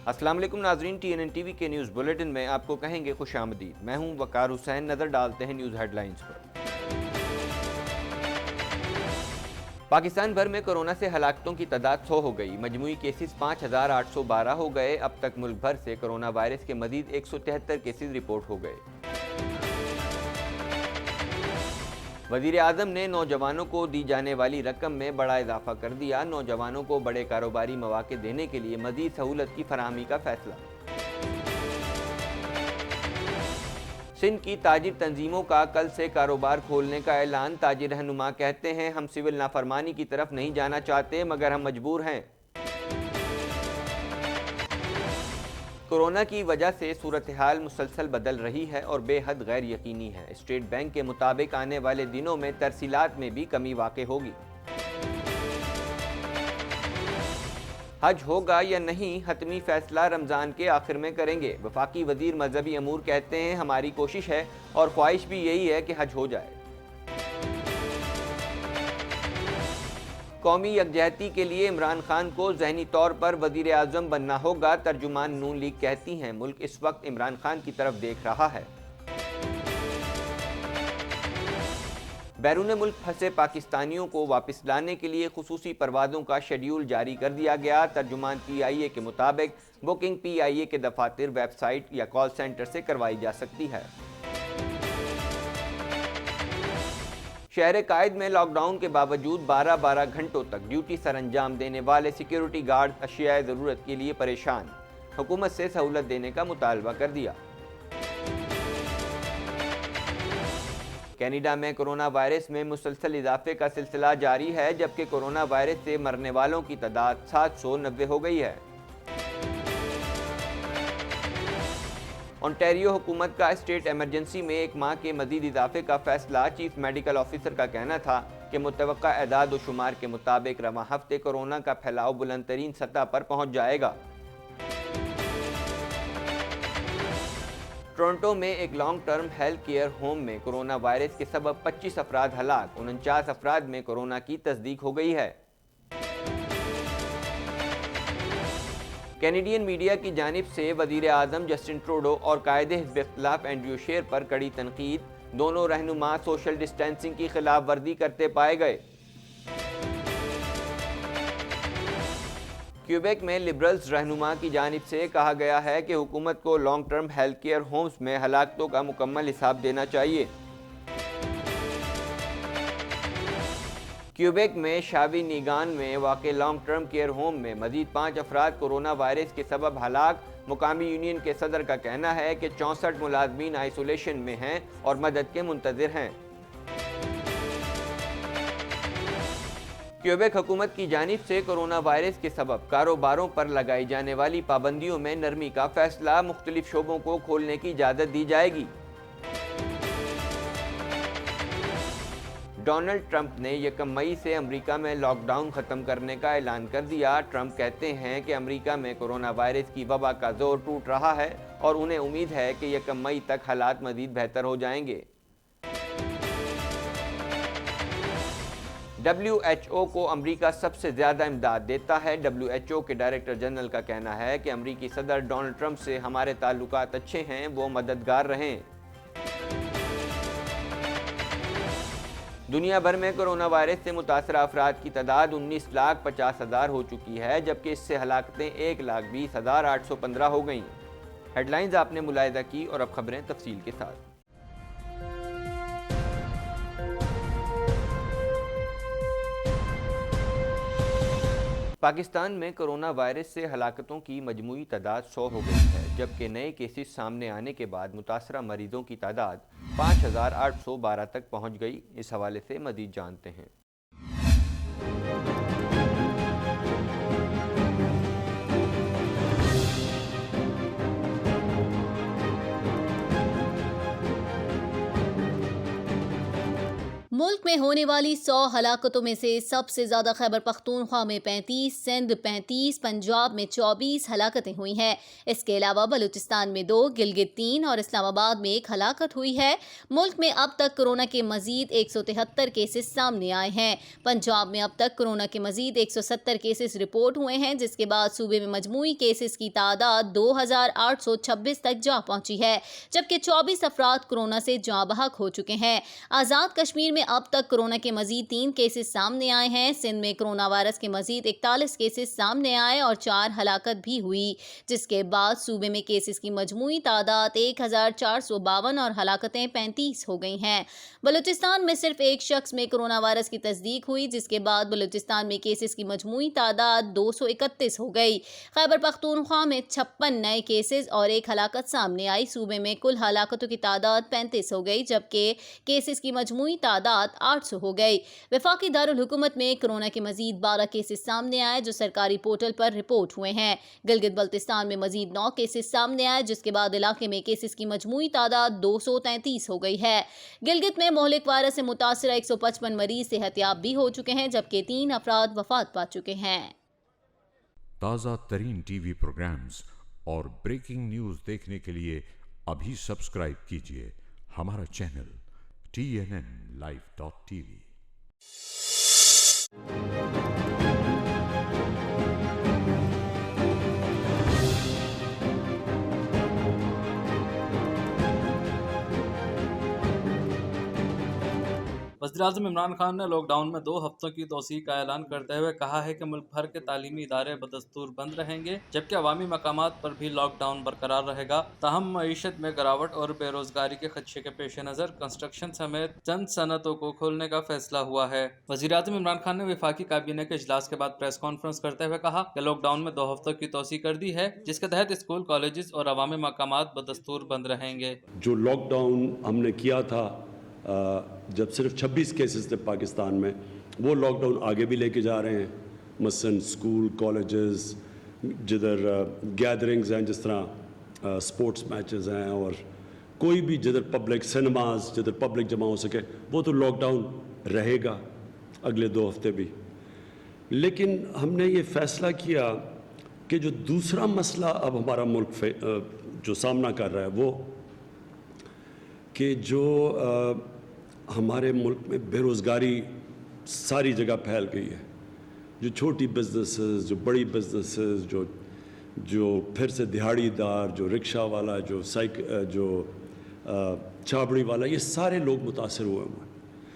السلام علیکم ناظرین، T N N T V کے نیوز بلیٹن میں آپ کو کہیں گے خوش آمدید۔ میں ہوں وقار حسین۔ نظر ڈالتے ہیں نیوز ہیڈ لائنز پر۔ پاکستان بھر میں کورونا سے ہلاکتوں کی تعداد 100 ہو گئی۔ مجموعی کیسز 5812 ہو گئے۔ اب تک ملک بھر سے کورونا وائرس کے مزید 173 کیسز رپورٹ ہو گئے۔ وزیر اعظم نے نوجوانوں کو دی جانے والی رقم میں بڑا اضافہ کر دیا۔ نوجوانوں کو بڑے کاروباری مواقع دینے کے لیے مزید سہولت کی فراہمی کا فیصلہ۔ سندھ کی تاجر تنظیموں کا کل سے کاروبار کھولنے کا اعلان۔ تاجر رہنما کہتے ہیں ہم سول نافرمانی کی طرف نہیں جانا چاہتے مگر ہم مجبور ہیں۔ کورونا کی وجہ سے صورتحال مسلسل بدل رہی ہے اور بے حد غیر یقینی ہے۔ اسٹیٹ بینک کے مطابق آنے والے دنوں میں ترسیلات میں بھی کمی واقع ہوگی۔ حج ہوگا یا نہیں، حتمی فیصلہ رمضان کے آخر میں کریں گے۔ وفاقی وزیر مذہبی امور کہتے ہیں ہماری کوشش ہے اور خواہش بھی یہی ہے کہ حج ہو جائے۔ قومی یکجہتی کے لیے عمران خان کو ذہنی طور پر وزیر اعظم بننا ہوگا۔ ترجمان نون لیگ کہتی ہیں ملک اس وقت عمران خان کی طرف دیکھ رہا ہے۔ بیرون ملک پھنسے پاکستانیوں کو واپس لانے کے لیے خصوصی پروازوں کا شیڈیول جاری کر دیا گیا۔ ترجمان پی آئی اے کے مطابق بکنگ پی آئی اے کے دفاتر، ویب سائٹ یا کال سینٹر سے کروائی جا سکتی ہے۔ شہر قائد میں لاک ڈاؤن کے باوجود 12 گھنٹوں تک ڈیوٹی سر انجام دینے والے سیکیورٹی گارڈ اشیاء ضرورت کے لیے پریشان۔ حکومت سے سہولت دینے کا مطالبہ کر دیا۔ کینیڈا میں کورونا وائرس میں مسلسل اضافے کا سلسلہ جاری ہے، جبکہ کورونا وائرس سے مرنے والوں کی تعداد 790 ہو گئی ہے۔ انٹیریو حکومت کا اسٹیٹ ایمرجنسی میں 1 ماہ کے مزید اضافے کا فیصلہ۔ چیف میڈیکل آفیسر کا کہنا تھا کہ متوقع اعداد و شمار کے مطابق رواں ہفتے کورونا کا پھیلاؤ بلند ترین سطح پر پہنچ جائے گا۔ ٹورنٹو میں ایک long term health care home میں کورونا وائرس کے سبب 25 افراد ہلاک، 49 افراد میں کورونا کی تصدیق ہو گئی ہے۔ کینیڈین میڈیا کی جانب سے وزیر اعظم جسٹن ٹروڈو اور قائد حزب اختلاف اینڈریو شیر پر کڑی تنقید۔ دونوں رہنما سوشل ڈسٹینسنگ کی خلاف ورزی کرتے پائے گئے۔ کیوبیک میں لبرلز رہنما کی جانب سے کہا گیا ہے کہ حکومت کو long term health care homes میں ہلاکتوں کا مکمل حساب دینا چاہیے۔ کیوبیک میں شاوی نیگان میں واقع لانگ ٹرم کیئر ہوم میں مزید 5 افراد کورونا وائرس کے سبب ہلاک۔ مقامی یونین کے صدر کا کہنا ہے کہ 64 ملازمین آئسولیشن میں ہیں اور مدد کے منتظر ہیں۔ کیوبیک حکومت کی جانب سے کورونا وائرس کے سبب کاروباروں پر لگائی جانے والی پابندیوں میں نرمی کا فیصلہ۔ مختلف شعبوں کو کھولنے کی اجازت دی جائے گی۔ ڈونلڈ ٹرمپ نے 1 مئی سے امریکہ میں لاک ڈاؤن ختم کرنے کا اعلان کر دیا۔ ٹرمپ کہتے ہیں کہ امریکہ میں کورونا وائرس کی وبا کا زور ٹوٹ رہا ہے اور انہیں امید ہے کہ 1 مئی تک حالات مزید بہتر ہو جائیں گے۔ WHO کو امریکہ سب سے زیادہ امداد دیتا ہے۔ WHO کے ڈائریکٹر جنرل کا کہنا ہے کہ امریکی صدر ڈونلڈ ٹرمپ سے ہمارے تعلقات اچھے ہیں، وہ مددگار رہیں۔ دنیا بھر میں کورونا وائرس سے متاثرہ افراد کی تعداد 19,50,000 ہو چکی ہے، جبکہ اس سے ہلاکتیں 1,20,815 ہو گئیں۔ ہیڈ لائنز آپ نے ملاحظہ کی اور اب خبریں تفصیل کے ساتھ۔ پاکستان میں کورونا وائرس سے ہلاکتوں کی مجموعی تعداد 100 ہو گئی ہے، جبکہ نئے کیسز سامنے آنے کے بعد متاثرہ مریضوں کی تعداد 5,812 تک پہنچ گئی۔ اس حوالے سے مزید جانتے ہیں۔ ملک میں ہونے والی 100 ہلاکتوں میں سے سب سے زیادہ خیبر پختونخوا میں 35، سندھ 35، پنجاب میں 24 ہلاکتیں ہوئی ہیں۔ اس کے علاوہ بلوچستان میں 2، گلگت 3 اور اسلام آباد میں 1 ہلاکت ہوئی ہے۔ ملک میں اب تک کورونا کے مزید 173 کیسز سامنے آئے ہیں۔ پنجاب میں اب تک کورونا کے مزید 170 کیسز رپورٹ ہوئے ہیں، جس کے بعد صوبے میں مجموعی کیسز کی تعداد 2826 تک جا پہنچی ہے، جبکہ 24 افراد کورونا سے جاں بحق ہو چکے ہیں۔ آزاد کشمیر میں اب تک کورونا کے مزید 3 کیسز سامنے آئے ہیں۔ سندھ میں کورونا وائرس کے مزید 41 کیسز سامنے آئے اور 4 ہلاکت بھی ہوئی، جس کے بعد صوبے میں کیسز کی مجموعی تعداد 1452 اور ہلاکتیں 35 ہو گئی ہیں۔ بلوچستان میں صرف ایک شخص میں کورونا وائرس کی تصدیق ہوئی، جس کے بعد بلوچستان میں کیسز کی مجموعی تعداد 231 ہو گئی۔ خیبر پختونخوا میں 56 نئے کیسز اور 1 ہلاکت سامنے آئی۔ صوبے میں کل ہلاکتوں کی تعداد 35 ہو گئی، جبکہ کیسز کی مجموعی تعداد 800 ہو گئی۔ وفاقی دارالحکومت میں کورونا کے مزید 12 کیسز سامنے آئے، جو سرکاری پورٹل پر رپورٹ ہوئے ہیں۔ گلگت بلتستان میں مزید 9 کیسز سامنے آئے، جس کے بعد علاقے میں کیسز کی مجموعی تعداد 233 ہو گئی ہے۔ گلگت میں مہلک وائرس سے متاثرہ 155 مریض صحت یاب بھی ہو چکے ہیں، جبکہ 3 افراد وفات پا چکے ہیں۔ تازہ ترین ٹی وی پروگرامز اور بریکنگ نیوز دیکھنے کے لیے ابھی سبسکرائب کیجیے ہمارا چینل TNNlive.tv۔ وزیراعظم عمران خان نے لاک ڈاؤن میں 2 ہفتوں کی توسیع کا اعلان کرتے ہوئے کہا ہے کہ ملک بھر کے تعلیمی ادارے بدستور بند رہیں گے، جبکہ عوامی مقامات پر بھی لاک ڈاؤن برقرار رہے گا۔ تاہم معیشت میں گراوٹ اور بے روزگاری کے خدشے کے پیش نظر کنسٹرکشن سمیت چند صنعتوں کو کھولنے کا فیصلہ ہوا ہے۔ وزیراعظم عمران خان نے وفاقی کابینہ کے اجلاس کے بعد پریس کانفرنس کرتے ہوئے کہا کہ لاک ڈاؤن میں 2 ہفتوں کی توسیع کر دی ہے، جس کے تحت اسکول، کالجز اور عوامی مقامات بدستور بند رہیں گے۔ جو لاک ڈاؤن ہم نے کیا تھا جب صرف 26 کیسز تھے پاکستان میں، وہ لاک ڈاؤن آگے بھی لے کے جا رہے ہیں۔ مثلاً اسکول، کالجز، جدھر گیدرنگز ہیں، جس طرح سپورٹس میچز ہیں، اور کوئی بھی جدھر پبلک سنیماز، جدھر پبلک جمع ہو سکے، وہ تو لاک ڈاؤن رہے گا اگلے 2 ہفتے بھی۔ لیکن ہم نے یہ فیصلہ کیا کہ جو دوسرا مسئلہ اب ہمارا ملک جو سامنا کر رہا ہے، وہ کہ جو ہمارے ملک میں بے روزگاری ساری جگہ پھیل گئی ہے، جو چھوٹی بزنسز، جو بڑی بزنسز، جو پھر سے دہاڑی دار، جو رکشہ والا، جو چھابڑی والا، یہ سارے لوگ متاثر ہوئے ہیں۔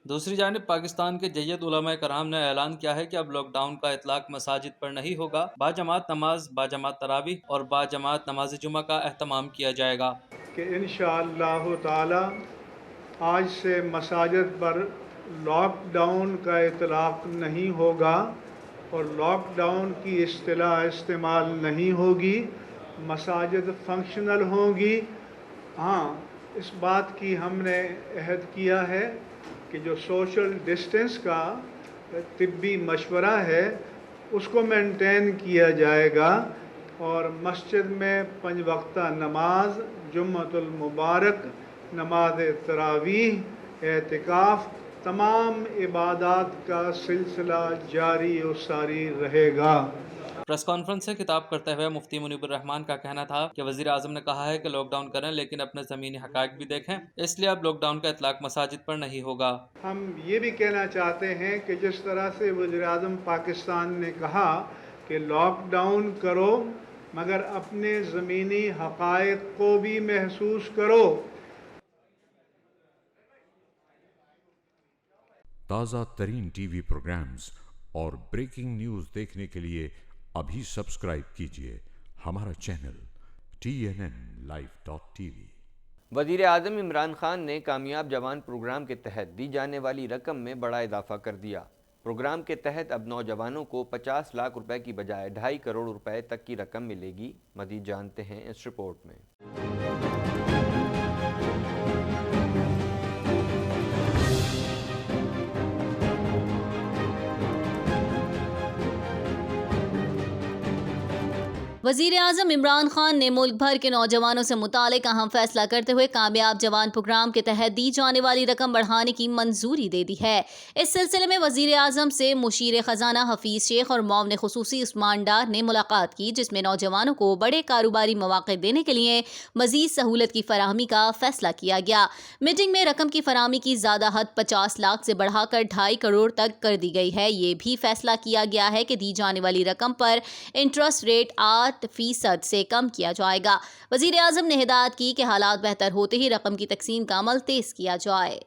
دوسری جانب پاکستان کے جید علماء کرام نے اعلان کیا ہے کہ اب لاک ڈاؤن کا اطلاق مساجد پر نہیں ہوگا، باجماعت نماز، باجماعت تراویح اور باجماعت نماز جمعہ کا اہتمام کیا جائے گا۔ کہ انشاءاللہ تعالی آج سے مساجد پر لاک ڈاؤن کا اطلاق نہیں ہوگا اور لاک ڈاؤن کی اصطلاح استعمال نہیں ہوگی، مساجد فنکشنل ہوں گی۔ ہاں، اس بات کی ہم نے عہد کیا ہے کہ جو سوشل ڈسٹنس کا طبی مشورہ ہے اس کو مینٹین کیا جائے گا، اور مسجد میں 5 وقتہ نماز، جمعۃ المبارک، نماز تراویح، اعتکاف، تمام عبادات کا سلسلہ جاری و ساری رہے گا۔ پریس کانفرنس سے خطاب کرتے ہوئے مفتی منیب الرحمان کا کہنا تھا کہ وزیر اعظم نے کہا ہے کہ لاک ڈاؤن کریں لیکن اپنے زمینی حقائق بھی دیکھیں، اس لیے اب لاک ڈاؤن کا اطلاق مساجد پر نہیں ہوگا۔ ہم یہ بھی کہنا چاہتے ہیں کہ جس طرح سے وزیر اعظم پاکستان نے کہا کہ لاک ڈاؤن کرو مگر اپنے زمینی حقائق کو بھی محسوس کرو۔ تازہ ترین ٹی وی پروگرامز اور بریکنگ نیوز دیکھنے کے لیے ابھی سبسکرائب کیجیے ہمارا چینل TNNlive.tv۔ وزیر اعظم عمران خان نے کامیاب جوان پروگرام کے تحت دی جانے والی رقم میں بڑا اضافہ کر دیا۔ پروگرام کے تحت اب نوجوانوں کو 50 لاکھ روپے کی بجائے 2.5 کروڑ روپے تک کی رقم ملے گی۔ مزید جانتے ہیں اس رپورٹ میں۔ वज़ीर आज़म इमरान खान ने मुल्क भर के नौजवानों से मुतालिक अहम फैसला करते हुए कामयाब जवान प्रोग्राम के तहत दी जाने वाली रकम बढ़ाने की मंजूरी दे दी है। इस सिलसिले में वज़ीर आज़म से मुशीर ख़जाना हफीज़ शेख और मौमन ख़ुसूसी उस्मान डार ने मुलाकात की, जिसमें नौजवानों को बड़े कारोबारी मौक़े देने के लिए मज़ीद सहूलत की फराहमी का फैसला किया गया। मीटिंग में रकम की फराहमी की ज़्यादा हद 50 लाख से बढ़ाकर 2.5 करोड़ तक कर दी गई है। ये भी फैसला किया गया है कि दी जाने वाली रकम पर इंटरेस्ट रेट 8% से कम किया जाएगा। वज़ीर आज़म ने हिदायत की कि हालात बेहतर होते ही रकम की तकसीम का अमल तेज किया जाए।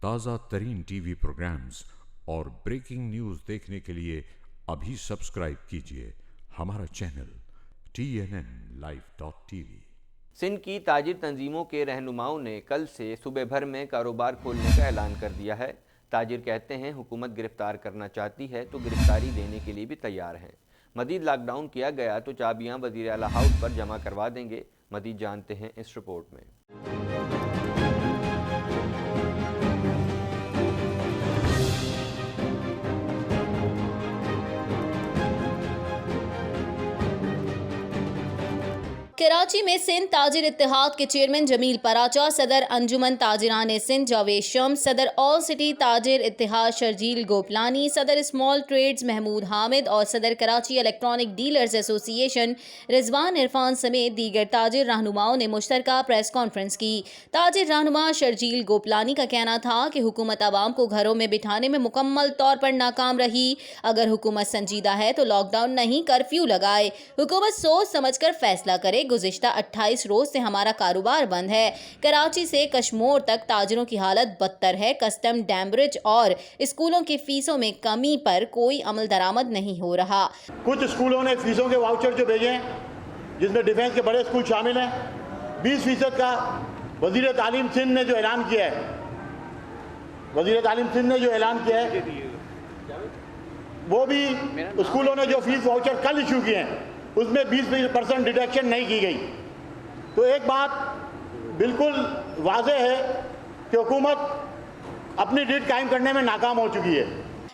ताज़ा तरीन टीवी प्रोग्राम्स और ब्रेकिंग न्यूज़ देखने के लिए अभी सब्सक्राइब कीजिए हमारा चैनल TNNlive.tv। सिंध की ताजिर तंजीमों के रहनुमाओं ने कल से सूबे भर में कारोबार खोलने का ऐलान कर दिया है। ताजिर कहते हैं हुकूमत गिरफ्तार करना चाहती है तो गिरफ्तारी देने के लिए भी तैयार हैं। मज़ीद लॉकडाउन किया गया तो चाबियां वज़ीर आला हाउस पर जमा करवा देंगे। मज़ीद जानते हैं इस रिपोर्ट में। कराची में सिंध ताजिर इत्तेहाद के चेयरमैन जमील पराचा, सदर अंजुमन ताजिरान सिंध जावेद शम्स, सदर ऑल सिटी ताजिर इत्तेहाद शर्जील गोपलानी, सदर स्मॉल ट्रेड्स महमूद हामिद और सदर Karachi electronic dealers association Rizwan Irfan समेत दीगर ताजिर रहनुमाओं ने मुश्तरका प्रेस कॉन्फ्रेंस की। ताजिर रहनुमा शर्जील गोपलानी का कहना था कि हुकूमत आवाम को घरों में बिठाने में मुकम्मल तौर पर नाकाम रही। अगर हुकूमत संजीदा है तो लॉकडाउन नहीं, कर्फ्यू लगाए। हुकूमत सोच समझ कर फैसला करे। गुज़िश्ता 28 रोज से हमारा कारोबार बंद है। कराची से कश्मोर तक ताजिरों की हालत बदतर है। कस्टम डैम्ब्रिज और स्कूलों की फीसों में कमी पर कोई अमल दरामद नहीं हो रहा। कुछ स्कूलों ने फीसों के वाउचर जो भेजे हैं, जिसमें डिफेंस के बड़े स्कूल शामिल हैं, 20% का वज़ीर तालीम सिंध ने जो ऐलान किया है, वज़ीर तालीम सिंध ने जो ऐलान किया है, वो भी स्कूलों ने जो फीस वाउचर कल इशू किए हैं उसमें 20% डिडक्शन नहीं की गई। तो एक बात बिल्कुल वाज़ेह है कि हुकूमत अपनी रीड कायम करने में नाकाम हो चुकी है।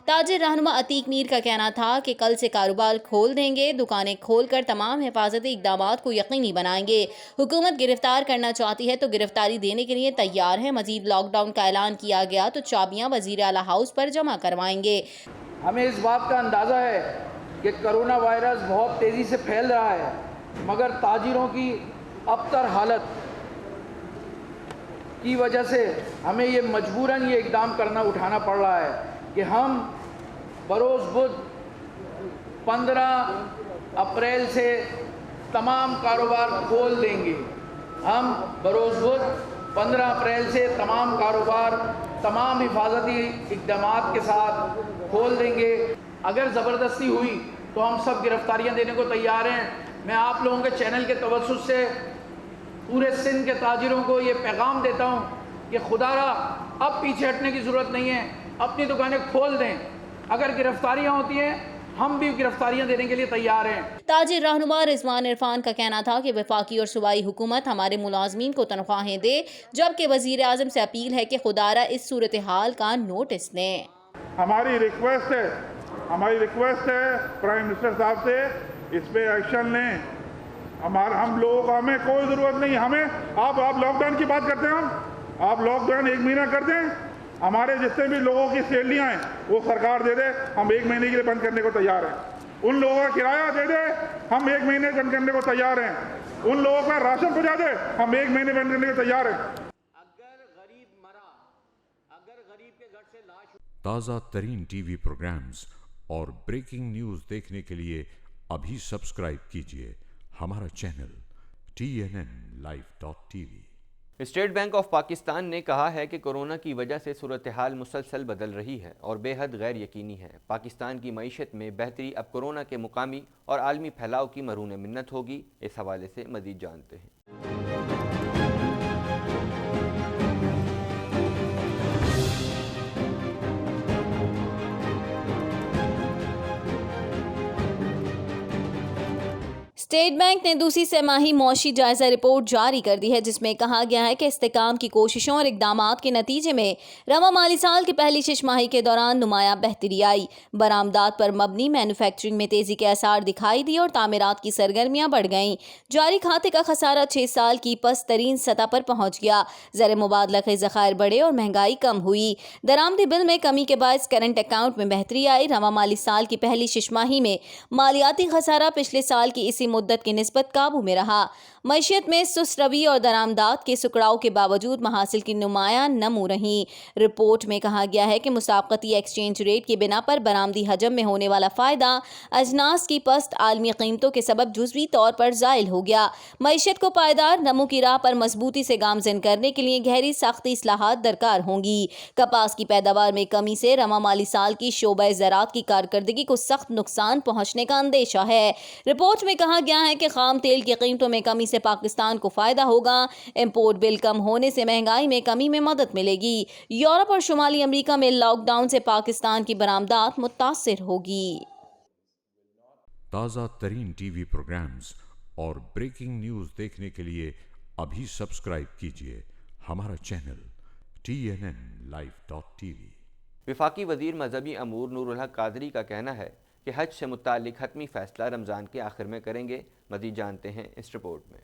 ताजिर रहनुमा अतीक मीर का कहना था कि कल से कारोबार खोल देंगे, दुकानें खोलकर तमाम हिफाजती इक़दामात को यकीनी बनाएंगे। हुकूमत गिरफ्तार करना चाहती है तो गिरफ्तारी देने के लिए तैयार है। मजीद लॉकडाउन का ऐलान किया गया तो चाबियां वज़ीर आला हाउस पर जमा करवाएंगे। हमें इस बात का अंदाज़ा है कि कोरोना वायरस बहुत तेज़ी से फैल रहा है, मगर ताजिरों की अबतर हालत की वजह से हमें ये मजबूरन ये इक़दाम उठाना पड़ रहा है कि हम बरोज़ बुध 15 अप्रैल से तमाम कारोबार खोल देंगे। हम बरोज़ बुध 15 अप्रैल से तमाम कारोबार तमाम हिफाजती इक़दामात के साथ खोल देंगे। अगर ज़बरदस्ती हुई तो हम सब गिरफ्तारियां देने को तैयार हैं। मैं आप लोगों के चैनल के तवज्जुह से पूरे सिंध के ताजिरों को ये पैगाम देता हूँ कि खुदारा अब पीछे हटने की ज़रूरत नहीं है, अपनी दुकानें खोल दें। अगर गिरफ्तारियां होती हैं हम भी गिरफ्तारियां देने के लिए तैयार हैं। ताजिर रहनुमा रिजवान इरफान का कहना था कि वफाकी और सूबाई हुकूमत हमारे मुलाजमीन को तनख्वाहें दे, जबकि वज़ीर आज़म से अपील है कि खुदारा इस सूरत हाल का नोटिस लें। हमारी रिक्वेस्ट है प्राइम मिनिस्टर साहब से, इस पे एक्शन लें। हम लोग, हमें कोई ज़रूरत नहीं, हमें आप लॉकडाउन की बात करते हैं, आप लॉकडाउन 1 महीना कर दें। हमारे जितने भी लोगों की सैलरियाँ हैं वो सरकार दे दे, हम 1 महीने के लिए बंद करने को तैयार हैं। उन लोगों का किराया दे दे, हम 1 महीने बंद करने को तैयार हैं। उन लोगों का राशन पहुँचा दे, हम 1 महीने बंद करने को तैयार हैं। अगर गरीब मरा, अगर गरीब के घर से लाश। ताज़ा तरीन टीवी प्रोग्राम्स और ब्रेकिंग न्यूज़ देखने के लिए अभी सब्सक्राइब कीजिए हमारा channel TNNlive.tv। State bank of Pakistan ने कहा है कि कोरोना की वजह से सूरत हाल मुसलसल बदल रही है और बेहद गैर यकीनी है। पाकिस्तान की मईशत में बेहतरी अब कोरोना के मुकामी और आलमी फैलाव की मरून मिन्नत होगी। इस हवाले से मज़ीद जानते हैं। स्टेट बैंक ने दूसरी तिमाही मौशी जायजा रिपोर्ट जारी कर दी है, जिसमें कहा गया है कि इस्तेकाम की कोशिशों और इकदामात के नतीजे में रवा माली साल की पहली छमाही के दौरान नुमाया बेहतरी आई। बरामदात पर मबनी मैन्युफैक्चरिंग में तेजी के आसार दिखाई दिए और तामीरात की सरगर्मियां बढ़ गईं। जारी खाते का खसारा 6 साल की पस्त तरीन सतह पर पहुंच गया। ज़र मुबादला के ज़खायर बढ़े और महंगाई कम हुई। दरामदी बिल में कमी के बायस करंट अकाउंट में बेहतरी आई। रवा माली साल की पहली छमाही में मालियाती खसारा पिछले साल की इसी मुद्दत की निस्बत काबू में रहा। मईशत में सुस्त रवी और दरामदात के सुकड़ाव के बावजूद महासिल की नुमायां नमू रही। रिपोर्ट में कहा गया है कि मुसाबकती एक्सचेंज रेट की बिना पर बरामदी हजम में होने वाला फायदा अजनास की पस्त आलमी कीमतों के सबब जुज़वी तौर पर ज़ाइल हो गया। मईशत को पायदार नमू की राह पर मजबूती से गामज़न करने के लिए गहरी सख्ती इस्लाहात दरकार होंगी। कपास की पैदावार में कमी से रवा माली साल की शोबे ज़राअत की कारकर्दगी को सख्त नुकसान पहुँचने का अंदेशा है। रिपोर्ट में कहा गया है कि खाम तेल की कीमतों में कमी से पाकिस्तान को फायदा होगा। इंपोर्ट बिल कम होने से महंगाई में कमी में मदद मिलेगी। यूरोप और शुमाली अमेरिका में लॉकडाउन से पाकिस्तान की बरामदात मुतासिर होगी। ताज़ा तरीन टीवी प्रोग्राम्स और ब्रेकिंग न्यूज़ देखने के लिए अभी सब्सक्राइब कीजिए हमारा चैनल TNNlive.tv। वफाकी वज़ीर मजहबी अमूर नूरुल हक कादरी का कहना है कि हज से मुतालिक हतमी फ़ैसला रमज़ान के आखिर में करेंगे। मज़ीद जानते हैं इस रिपोर्ट में।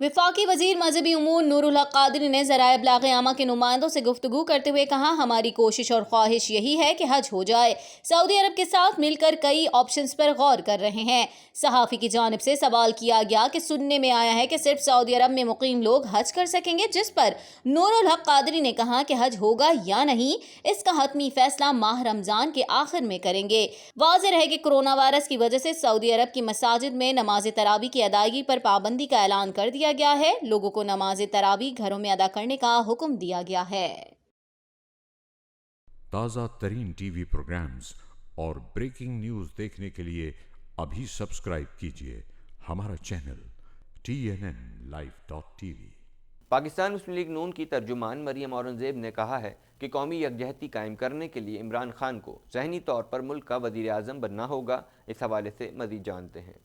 वफाकी वज़ीर मजहबी उमूर नूरुल हक कादरी ने ज़राए इब्लाग़ आमा के नुमाइंदों से गुफ्तगू करते हुए कहा, हमारी कोशिश और ख्वाहिश यही है कि हज हो जाए। सऊदी अरब के साथ मिलकर कई ऑप्शंस पर गौर कर रहे हैं। सहाफ़ी की जानिब से सवाल किया गया कि सुनने में आया है कि सिर्फ सऊदी अरब में मुकीम लोग हज कर सकेंगे, जिस पर नूरुल हक कादरी ने कहा कि हज होगा या नहीं इसका हतमी फैसला माह रमज़ान के आखिर में करेंगे। वाज़ेह है कि कोरोना वायरस की वजह से सऊदी अरब की मसाजिद में नमाज तरावी की अदायगी पर पाबंदी का ऐलान कर दिया गया है। लोगों को नमाज तरावी घरों में अदा करने का हुक्म दिया गया है। ताज़ा तरीन टीवी प्रोग्राम्स और ब्रेकिंग न्यूज़ देखने के लिए अभी सब्सक्राइब कीजिए हमारा चैनल TNNlive.tv। पाकिस्तान मुस्लिम लीग नून की तर्जुमान मरियम औरंगज़ेब ने कहा है कि कौमी यकजहती कायम करने के लिए इमरान खान को ज़हनी तौर पर मुल्क का वज़ीर आज़म बनना होगा। इस हवाले से मज़ीद जानते हैं।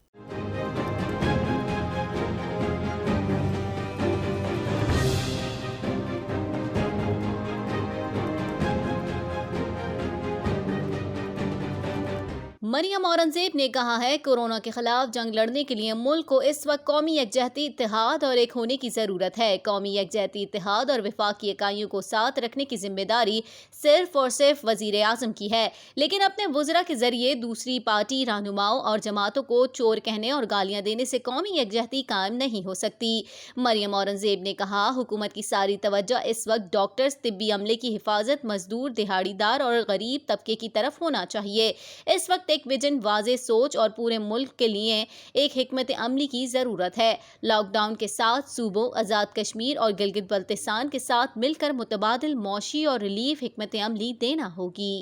मरियम औरंगज़ेब ने कहा है, कोरोना के खिलाफ जंग लड़ने के लिए मुल्क को इस वक्त कौमी यकजहती इत्तेहाद और एक होने की ज़रूरत है। कौमी यकजहती इत्तेहाद और वफाकी इकाइयों को साथ रखने की जिम्मेदारी सिर्फ और सिर्फ वज़ीर आज़म की है, लेकिन अपने वज़रा के ज़रिए दूसरी पार्टी रहनुमाओं और जमातों को चोर कहने और गालियाँ देने से कौमी यकजहती कायम नहीं हो सकती। मरियम औरंगज़ेब ने कहा, हुकूमत की सारी तवज्जो इस वक्त डॉक्टर्स, तिब्बी अमले की हिफाजत, मजदूर, दिहाड़ीदार और गरीब तबके की तरफ होना चाहिए। इस वक्त एक विजन, वाज़े सोच और पूरे मुल्क के लिए एक हिकमत अमली की ज़रूरत है। लॉकडाउन के साथ सूबों आज़ाद कश्मीर और गिलगित बल्तिस्तान के साथ मिलकर मुतबादिल मौशी और रिलीफ हिकमत अमली देना होगी।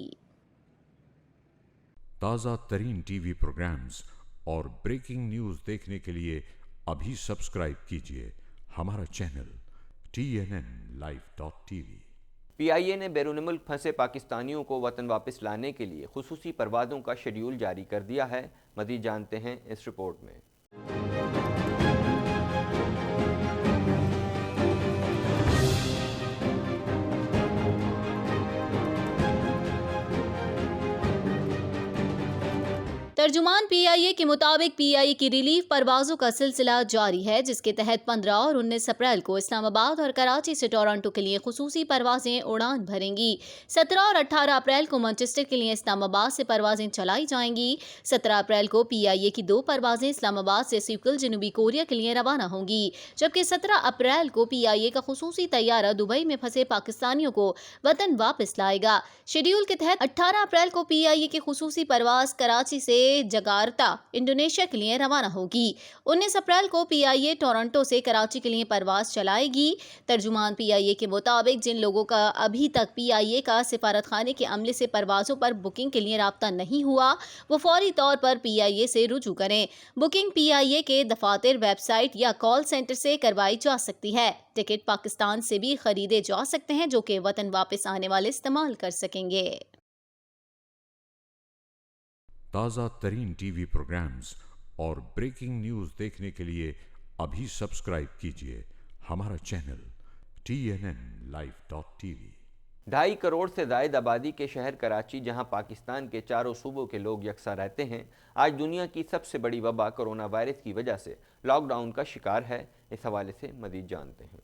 ताज़ा तरीन टीवी प्रोग्राम्स और ब्रेकिंग न्यूज़ देखने के लिए अभी सब्सक्राइब कीजिए हमारा चैनल TNNlive.tv। PIA ने बैरून मुल्क फंसे पाकिस्तानियों को वतन वापस लाने के लिए खुसूसी परवाज़ों का शेड्यूल जारी कर दिया है। मज़ीद जानते हैं इस रिपोर्ट में। तर्जुमान PIA के मुताबिक PIA की रिलीफ परवाज़ों का सिलसिला जारी है, जिसके तहत 15 और 19 अप्रैल को इस्लामाबाद और कराची से टोरंटो के लिए खुसूसी परवाज़ें उड़ान भरेंगी। 17 और 18 अप्रैल को मैनचेस्टर के लिए इस्लामाबाद से परवाज़ें चलाई जाएंगी। 17 अप्रैल को PIA की 2 परवाज़ें इस्लामाबाद से सियोल जनूबी कोरिया के लिए रवाना होंगी, जबकि 17 अप्रैल को PIA का खुसूसी तैयारा दुबई में फंसे पाकिस्तानियों को वतन वापस लाएगा। शेड्यूल के तहत 18 अप्रैल को PIA की खुसूसी परवाज़ कराची से जकार्ता इंडोनेशिया के लिए रवाना होगी। 19 अप्रैल को PIA टोरंटो से कराची के लिए परवाज चलाएगी। तर्जुमान PIA के मुताबिक जिन लोगों का अभी तक PIA का सिफारत खाने के अमले से परवाज़ों पर बुकिंग के लिए राब्ता नहीं हुआ, वो फौरी तौर पर PIA से रुजू करें। बुकिंग PIA के दफातर, वेबसाइट या कॉल सेंटर से करवाई जा सकती है। टिकट पाकिस्तान से भी खरीदे जा सकते हैं, जो कि वतन वापस आने वाले इस्तेमाल कर सकेंगे। ताज़ा तरीन टीवी प्रोग्राम्स और ब्रेकिंग न्यूज़ देखने के लिए अभी सब्सक्राइब कीजिए हमारा चैनल TNNlive.tv। 2.5 करोड़ से ज़ायद आबादी के शहर कराची, जहां पाकिस्तान के चारों सूबों के लोग यकसा रहते हैं, आज दुनिया की सबसे बड़ी वबा कोरोना वायरस की वजह से लॉकडाउन का शिकार है। इस हवाले से मज़ीद जानते हैं।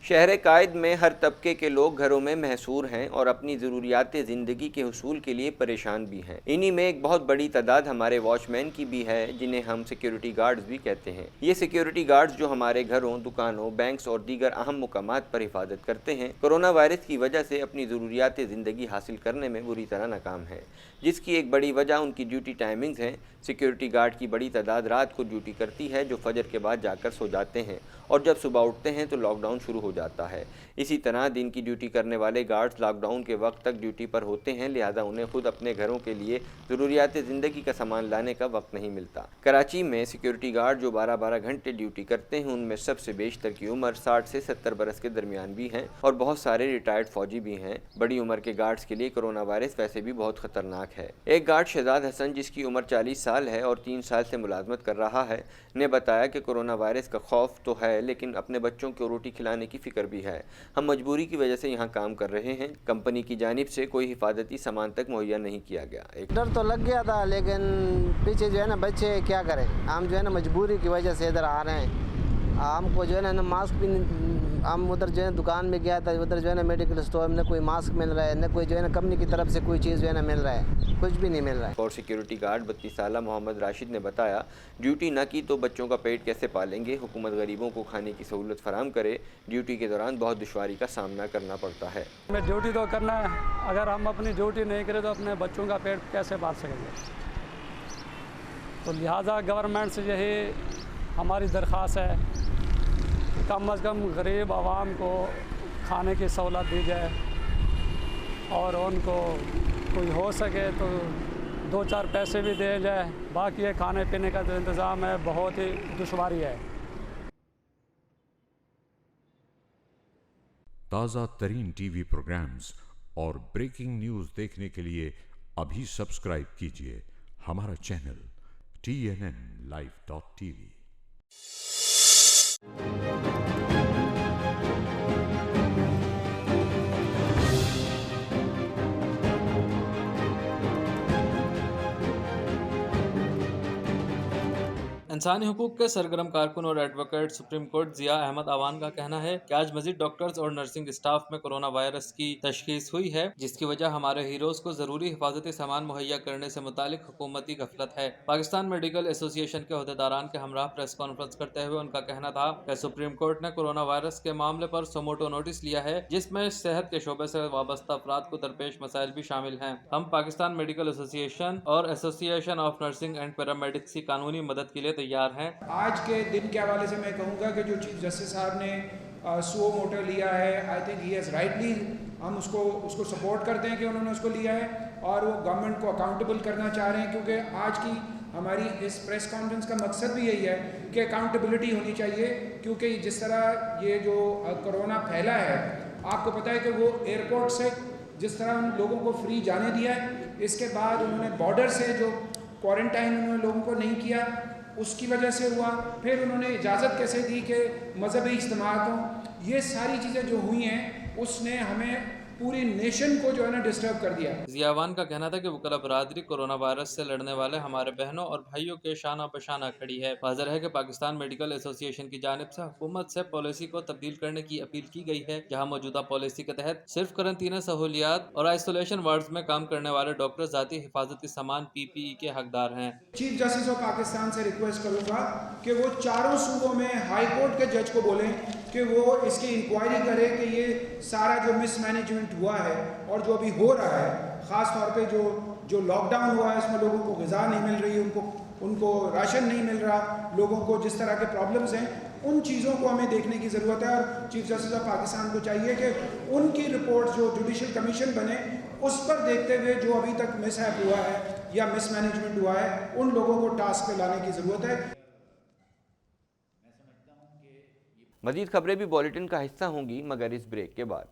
शहर कायद में हर तबके के लोग घरों में महसूर हैं और अपनी ज़रूरियात ज़िंदगी के हुसूल के लिए परेशान भी हैं। इन्हीं में एक बहुत बड़ी तादाद हमारे वॉचमैन की भी है, जिन्हें हम सिक्योरिटी गार्ड्स भी कहते हैं। ये सिक्योरिटी गार्ड्स जो हमारे घरों, दुकानों, बैंक्स और दीगर अहम मुकामात पर हिफाजत करते हैं, कोरोना वायरस की वजह से अपनी ज़रूरियात ज़िंदगी हासिल करने में बुरी तरह नाकाम है, जिसकी एक बड़ी वजह उनकी ड्यूटी टाइमिंग्स हैं। सिक्योरिटी गार्ड की बड़ी तादाद रात को ड्यूटी करती है, जो फजर के बाद जाकर सो जाते हैं और जब सुबह उठते हैं तो लॉकडाउन शुरू हो जाता है। इसी तरह दिन की ड्यूटी करने वाले गार्ड्स लॉकडाउन के वक्त तक ड्यूटी पर होते हैं, लिहाजा उन्हें खुद अपने घरों के लिए ज़रूरियात ज़िंदगी का सामान लाने का वक्त नहीं मिलता। कराची में सिक्योरिटी गार्ड जो 12-12 घंटे ड्यूटी करते हैं, उनमें सबसे बेशतर की उम्र 60 से 70 बरस के दरमियान भी हैं और बहुत सारे रिटायर्ड फौजी भी हैं। बड़ी उम्र के गार्ड्स के लिए कोरोना वायरस वैसे भी बहुत ख़तरनाक है। एक गार्ड शहजाद हसन, जिसकी उम्र 40 साल है और 3 साल से मुलाजमत कर रहा है, ने बताया कि कोरोना वायरस का खौफ तो है, लेकिन अपने बच्चों को रोटी खिलाने की फ़िक्र भी है। हम मजबूरी की वजह से यहाँ काम कर रहे हैं। कंपनी की जानिब से कोई हिफाजती सामान तक मुहैया नहीं किया गया। एक डर तो लग गया था, लेकिन पीछे जो है ना बच्चे क्या करें, हम जो है ना मजबूरी की वजह से इधर आ रहे हैं। हमको जो है ना मास्क भी, हम उधर जो है दुकान में गया था, उधर जो है ना मेडिकल स्टोर में न कोई मास्क मिल रहा है, न कोई जो है ना कंपनी की तरफ से कोई चीज़ जो है ना मिल रहा है, कुछ भी नहीं मिल रहा है। और सिक्योरिटी गार्ड 32 साल मोहम्मद राशिद ने बताया, ड्यूटी न की तो बच्चों का पेट कैसे पालेंगे। हुकूमत गरीबों को खाने की सहूलत फराम करे, ड्यूटी के दौरान बहुत दुश्वारी का सामना करना पड़ता है। हमें ड्यूटी तो करना है, अगर हम अपनी ड्यूटी नहीं करें तो अपने बच्चों का पेट कैसे पाल सकेंगे। तो लिहाजा गवर्नमेंट से यही हमारी दरख्वास्त है, कम अज़ कम गरीब आवाम को खाने की सहूलत दी जाए और उनको कोई हो सके तो 2-4 पैसे भी दिए जाए। बाकी ये खाने पीने का जो इंतज़ाम है बहुत ही दुश्वारी है। ताज़ा तरीन टीवी प्रोग्राम्स और ब्रेकिंग न्यूज़ देखने के लिए अभी सब्सक्राइब कीजिए हमारा चैनल TNNlive.tv। इंसानी हुकूक के सरगर्म कारकुन और advocate supreme court Zia Ahmed Awan का कहना है कि आज मजीद डॉक्टर्स और नर्सिंग स्टाफ में कोरोना वायरस की तशखीस हुई है, जिसकी वजह हमारे हीरोज़ को ज़रूरी हिफाजती सामान मुहैया करने से मुतालिक हुकूमती गफलत है। पाकिस्तान मेडिकल एसोसिएशन के अहदेदारान के हमरा प्रेस कॉन्फ्रेंस करते हुए उनका कहना था कि सुप्रीम कोर्ट ने कोरोना वायरस के मामले पर सुमोटो नोटिस लिया है, जिसमें सेहत के शोबे से वाबस्ता अफराद को दरपेश मसाइल भी शामिल हैं। हम पाकिस्तान मेडिकल एसोसिएशन और association of nursing and paramedics की कानूनी मदद के लिए तैयार हैं। आज के दिन के हवाले से मैं कहूँगा कि जो चीफ जस्टिस साहब ने सुओ मोटो लिया है, I think he has rightly, हम उसको सपोर्ट करते हैं कि उन्होंने उसको लिया है और वो गवर्नमेंट को अकाउंटेबल करना चाह रहे हैं, क्योंकि आज की हमारी इस प्रेस कॉन्फ्रेंस का मकसद भी यही है कि अकाउंटेबिलिटी होनी चाहिए। क्योंकि जिस तरह ये जो कोरोना फैला है, आपको पता है कि वो एयरपोर्ट से जिस तरह उन लोगों को फ्री जाने दिया है, इसके बाद उन्होंने बॉर्डर से जो क्वारंटाइन उन्होंने लोगों को नहीं किया, उसकी वजह से हुआ। फिर उन्होंने इजाज़त कैसे दी कि मजहबी इज्तिमात हों। ये सारी चीज़ें जो हुई हैं उसने हमें पूरी नेशन को जो है ना डिस्टर्ब कर दिया। जियावान का कहना था कि वकला बरादरी कोरोना वायरस से लड़ने वाले हमारे बहनों और भाइयों के शाना बशाना खड़ी है। वाज़ेह है कि पाकिस्तान मेडिकल एसोसिएशन की जानिब से हुकूमत से पॉलिसी को तब्दील करने की अपील की गई है, जहाँ मौजूदा पॉलिसी के तहत सिर्फ करंतना सहूलियात और आइसोलेशन वार्ड्स में काम करने वाले डॉक्टर ज़ाती हिफाजती सामान PPE के हकदार हैं। चीफ जस्टिस ऑफ पाकिस्तान से रिक्वेस्ट करूंगा कि वो चारों सूबों में हाई कोर्ट के जज को बोलें कि वो इसकी इंक्वायरी करे कि ये सारा जो मिसमैनेजमेंट हुआ है और जो अभी हो रहा है, ख़ास तौर पे जो लॉकडाउन हुआ है इसमें लोगों को ग़िज़ा नहीं मिल रही, उनको राशन नहीं मिल रहा, लोगों को जिस तरह के प्रॉब्लम्स हैं, उन चीज़ों को हमें देखने की ज़रूरत है। और चीफ जस्टिस ऑफ पाकिस्तान को चाहिए कि उनकी रिपोर्ट जो जुडिशल कमीशन बने उस पर देखते हुए जो अभी तक मिसहैप हुआ है या मिसमैनेजमेंट हुआ है, उन लोगों को टास्क पे लाने की ज़रूरत है। मज़ीद खबरें भी बुलेटिन का हिस्सा होंगी, मगर इस ब्रेक के बाद।